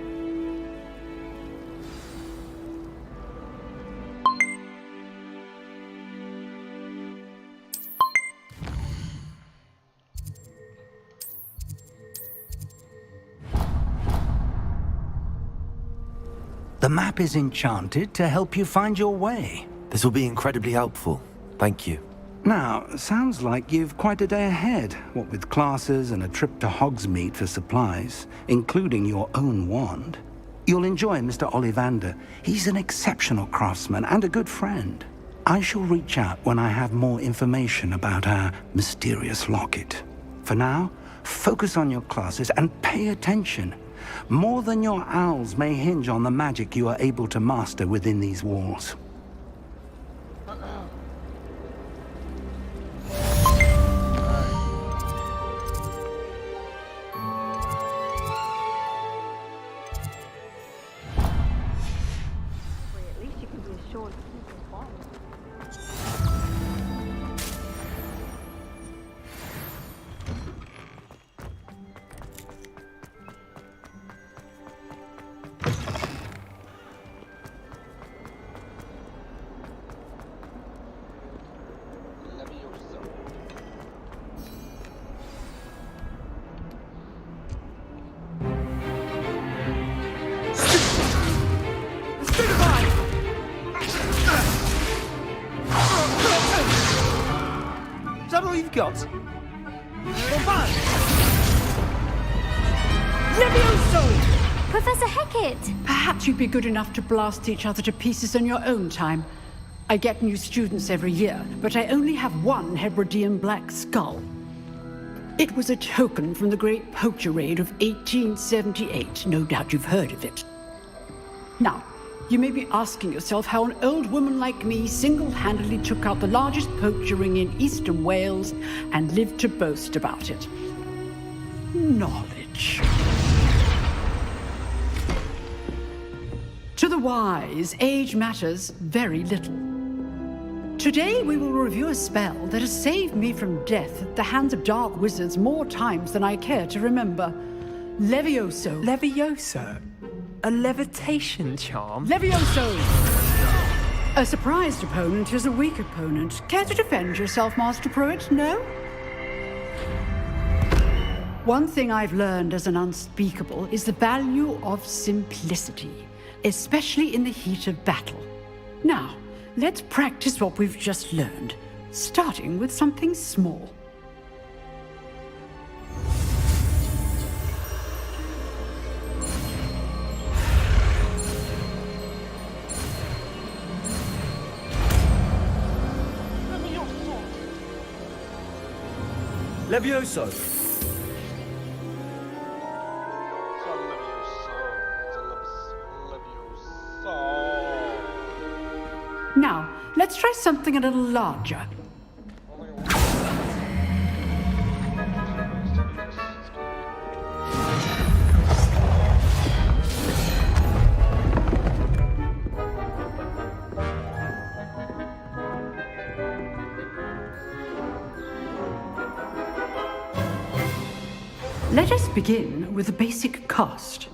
The map is enchanted to help you find your way. This will be incredibly helpful. Thank you. Now, sounds like you've quite a day ahead, what with classes and a trip to Hogsmeade for supplies, including your own wand. You'll enjoy Mr. Ollivander. He's an exceptional craftsman and a good friend. I shall reach out when I have more information about our mysterious locket. For now, focus on your classes and pay attention. More than your owls may hinge on the magic you are able to master within these walls. Is that all you've got? Levioso! Professor Hecat! Perhaps you'd be good enough to blast each other to pieces in your own time. I get new students every year, but I only have one Hebridean black skull. It was a token from the Great Poacher Raid of 1878. No doubt you've heard of it. Now, you may be asking yourself how an old woman like me single-handedly took out the largest poacher ring in eastern Wales and lived to boast about it. Knowledge. To the wise, age matters very little. Today we will review a spell that has saved me from death at the hands of dark wizards more times than I care to remember. Levioso. Levioso? A levitation charm? Levioso! A surprised opponent is a weak opponent. Care to defend yourself, Master Pruitt? No? One thing I've learned as an unspeakable is the value of simplicity, especially in the heat of battle. Now, let's practice what we've just learned, starting with something small. Levioso! Now, let's try something a little larger. Let us begin with the basic cast.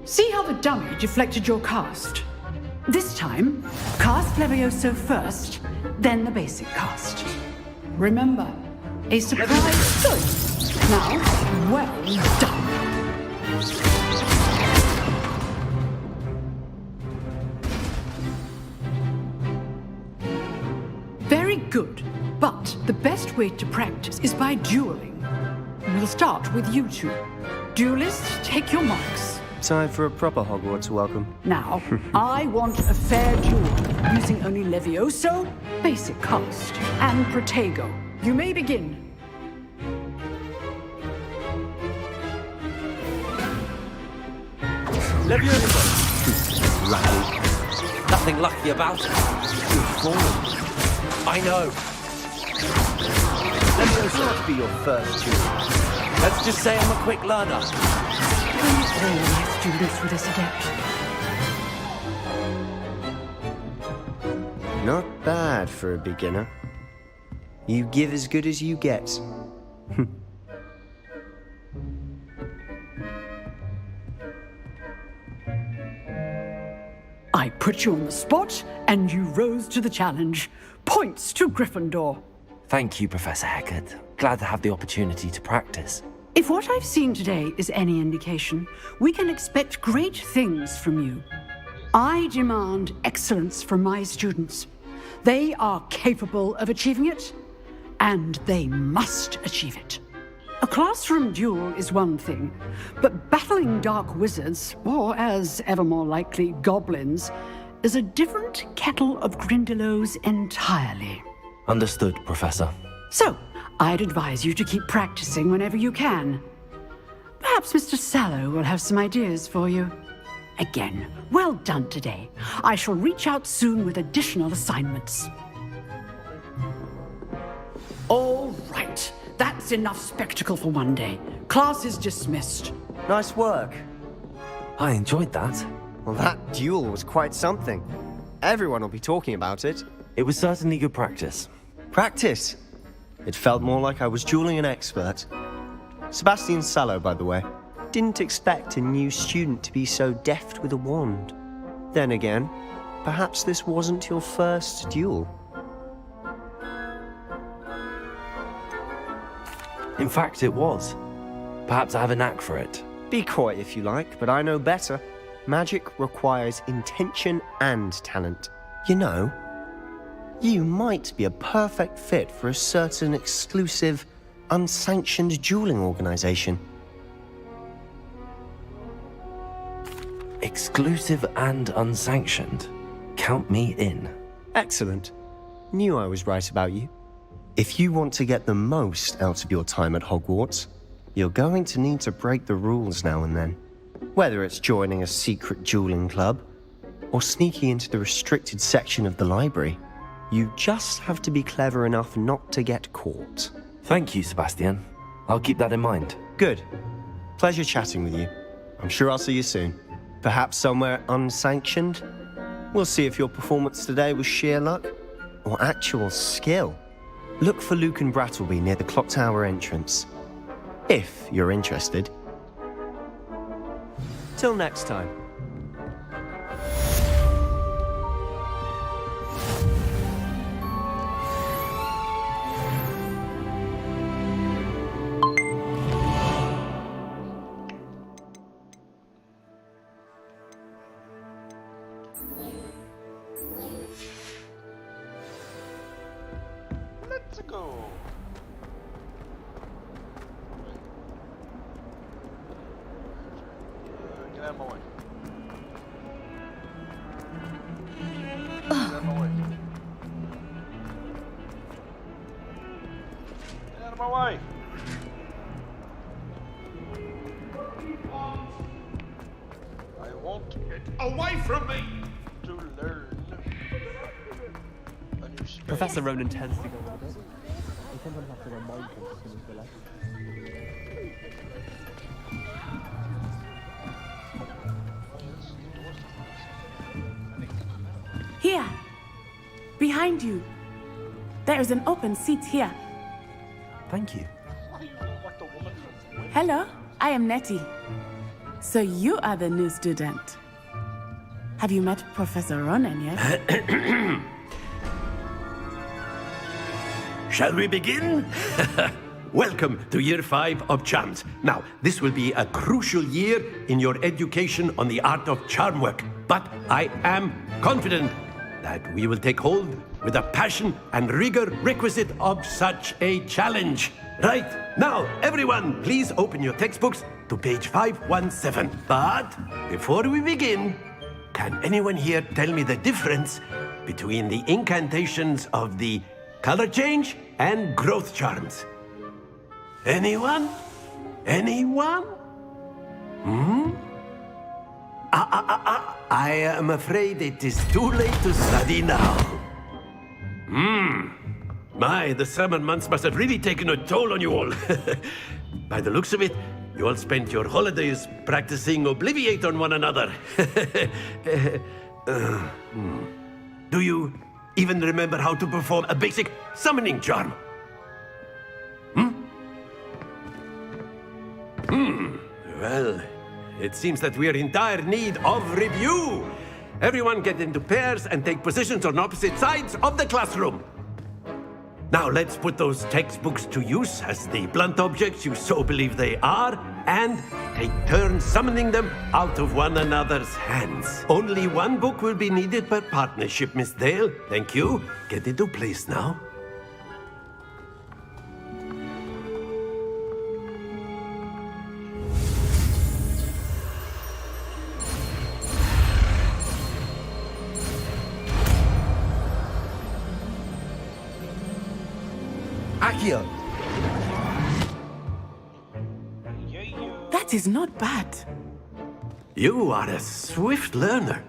See how the dummy deflected your cast? This time, cast Levioso first, then the basic cast. Remember, a surprise choice. Now, well done. Very good. But the best way to practice is by dueling. We'll start with you two. Duelists, take your marks. Time for a proper Hogwarts welcome. Now, I want a fair duel, using only Levioso, basic cast, and Protego. You may begin. Levioso! Rattle. Nothing lucky about it. You've fallen. I know. Levioso not be your first duel. Let's just say I'm a quick learner. Please always do this with this adept. Not bad for a beginner. You give as good as you get. I put you on the spot, and you rose to the challenge. Points to Gryffindor. Thank you, Professor Hecat. Glad to have the opportunity to practice. If what I've seen today is any indication, we can expect great things from you. I demand excellence from my students. They are capable of achieving it, and they must achieve it. A classroom duel is one thing, but battling dark wizards, or as ever more likely, goblins, is a different kettle of Grindylows entirely. Understood, Professor. So, I'd advise you to keep practicing whenever you can. Perhaps Mr. Sallow will have some ideas for you. Again, well done today. I shall reach out soon with additional assignments. All right. That's enough spectacle for one day. Class is dismissed. Nice work. I enjoyed that. Well, that duel was quite something. Everyone will be talking about it. It was certainly good practice. Practice? It felt more like I was dueling an expert. Sebastian Sallow, by the way. Didn't expect a new student to be so deft with a wand. Then again, perhaps this wasn't your first duel. In fact, it was. Perhaps I have a knack for it. Be coy if you like, but I know better. Magic requires intention and talent. You know, you might be a perfect fit for a certain exclusive, unsanctioned dueling organization. Exclusive and unsanctioned? Count me in. Excellent. Knew I was right about you. If you want to get the most out of your time at Hogwarts, you're going to need to break the rules now and then. Whether it's joining a secret dueling club, or sneaking into the restricted section of the library, you just have to be clever enough not to get caught. Thank you, Sebastian. I'll keep that in mind. Good. Pleasure chatting with you. I'm sure I'll see you soon. Perhaps somewhere unsanctioned? We'll see if your performance today was sheer luck, or actual skill. Look for Lucan Brattleby near the Clock Tower entrance. If you're interested. Till next time. of my way. Get out of my way. Get out of my way. I want to get away from me to learn a new space. Professor Ronan tends to go with it. You sometimes have to remind him to finish the lesson. Here, behind you. There is an open seat here. Thank you. Hello, I am Nettie. So you are the new student. Have you met Professor Ronan yet? Shall we begin? Welcome to Year 5 of Charms. Now, this will be a crucial year in your education on the art of charm work. But I am confident that we will take hold with the passion and rigor requisite of such a challenge. Right, now, everyone, please open your textbooks to page 517. But before we begin, can anyone here tell me the difference between the incantations of the color change and growth charms? Anyone? Anyone? I am afraid it is too late to study now. My, the summer months must have really taken a toll on you all. By the looks of it, you all spent your holidays practicing Obliviate on one another. Do you even remember how to perform a basic summoning charm? Well, it seems that we are in dire need of review. Everyone get into pairs and take positions on opposite sides of the classroom. Now let's put those textbooks to use as the blunt objects you so believe they are, and take turns summoning them out of one another's hands. Only one book will be needed per partnership, Miss Dale. Thank you. Get into place now. Accio! That is not bad. You are a swift learner.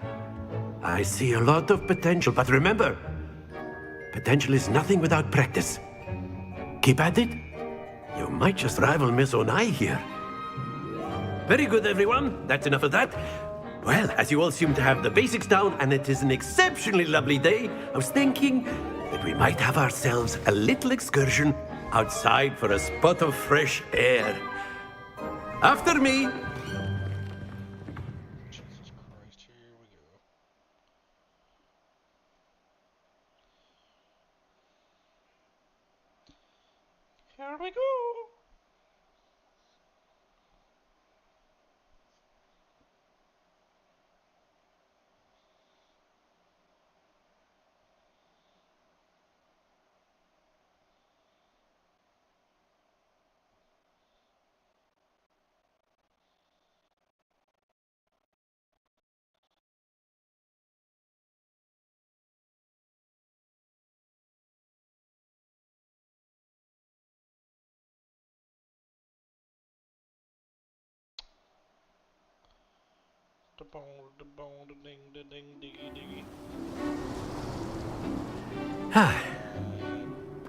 I see a lot of potential, but remember, potential is nothing without practice. Keep at it. You might just rival Miss Onai here. Very good, everyone. That's enough of that. Well, as you all seem to have the basics down, and it is an exceptionally lovely day, I was thinking that we might have ourselves a little excursion outside for a spot of fresh air. After me! Jesus Christ, here we go. Here we go!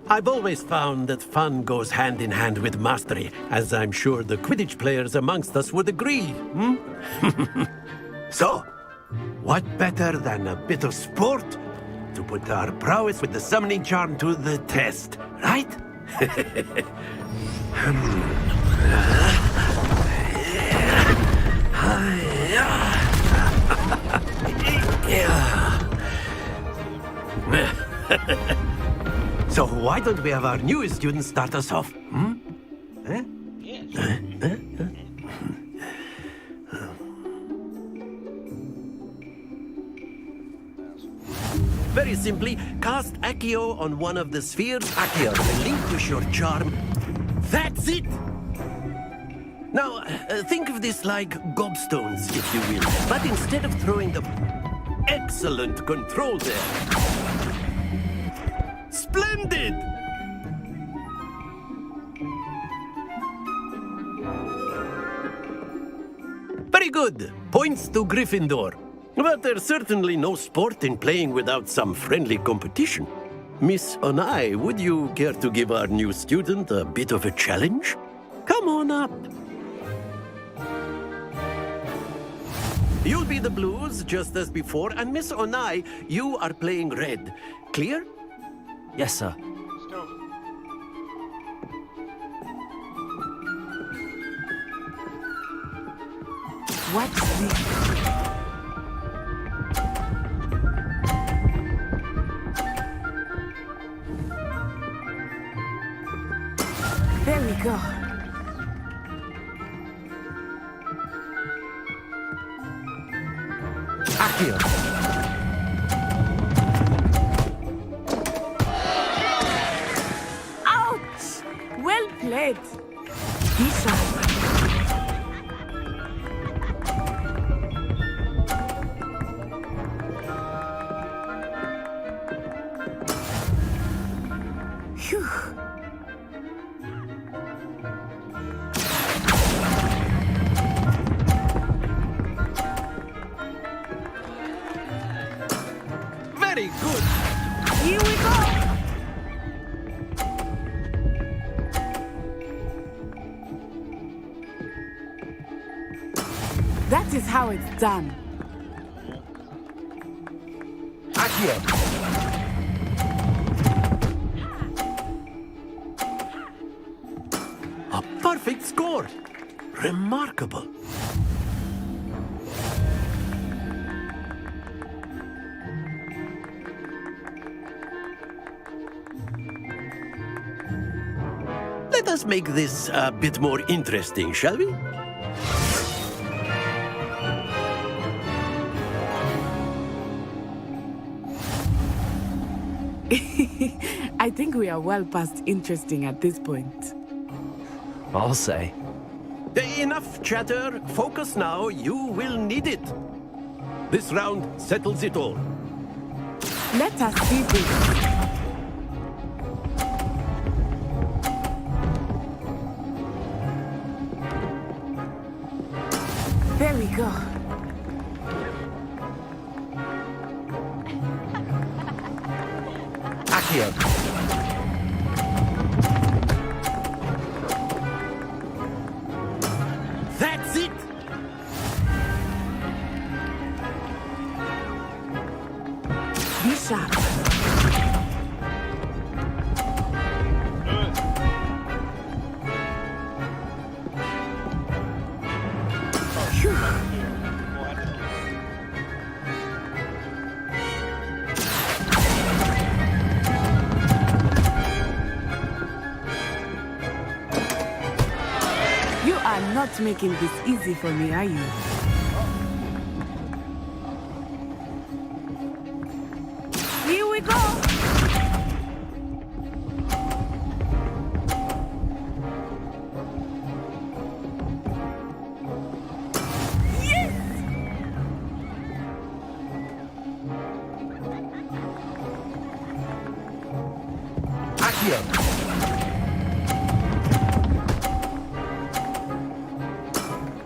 I've always found that fun goes hand in hand with mastery, as I'm sure the Quidditch players amongst us would agree, So, what better than a bit of sport to put our prowess with the summoning charm to the test, right? So why don't we have our newest student start us off? Very simply, cast Accio on one of the spheres. Accio, relinquish your charm. That's it! Now, think of this like gobstones, if you will. But instead of throwing them... Excellent control there. Splendid! Very good. Points to Gryffindor. But there's certainly no sport in playing without some friendly competition. Miss Onai, would you care to give our new student a bit of a challenge? Come on up. You'll be the blues, just as before, and Miss Onai, you are playing red. Clear? Yes, sir. Let's go. What's this? There we go. Accio. Ouch! Well played. Bishop. Phew. Very good. Here we go. That is how it's done. Accio. A perfect score. Remarkable. Let us make this a bit more interesting, shall we? I think we are well past interesting at this point. I'll say. Enough chatter. Focus now. You will need it. This round settles it all. Let us see this. There we go. Accio. That's it. Bishop. You are not making this easy for me, are you? Here we go! Yes! Accio.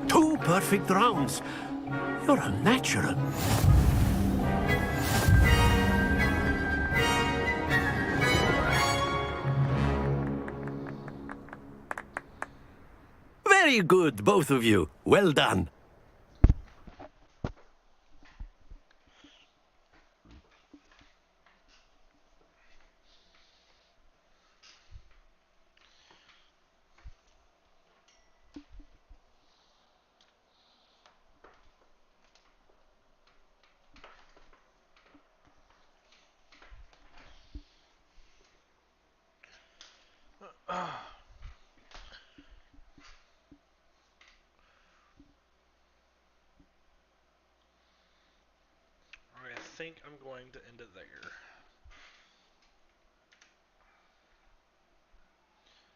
Two perfect rounds. You're a natural. Very good, both of you. Well done. I think I'm going to end it there.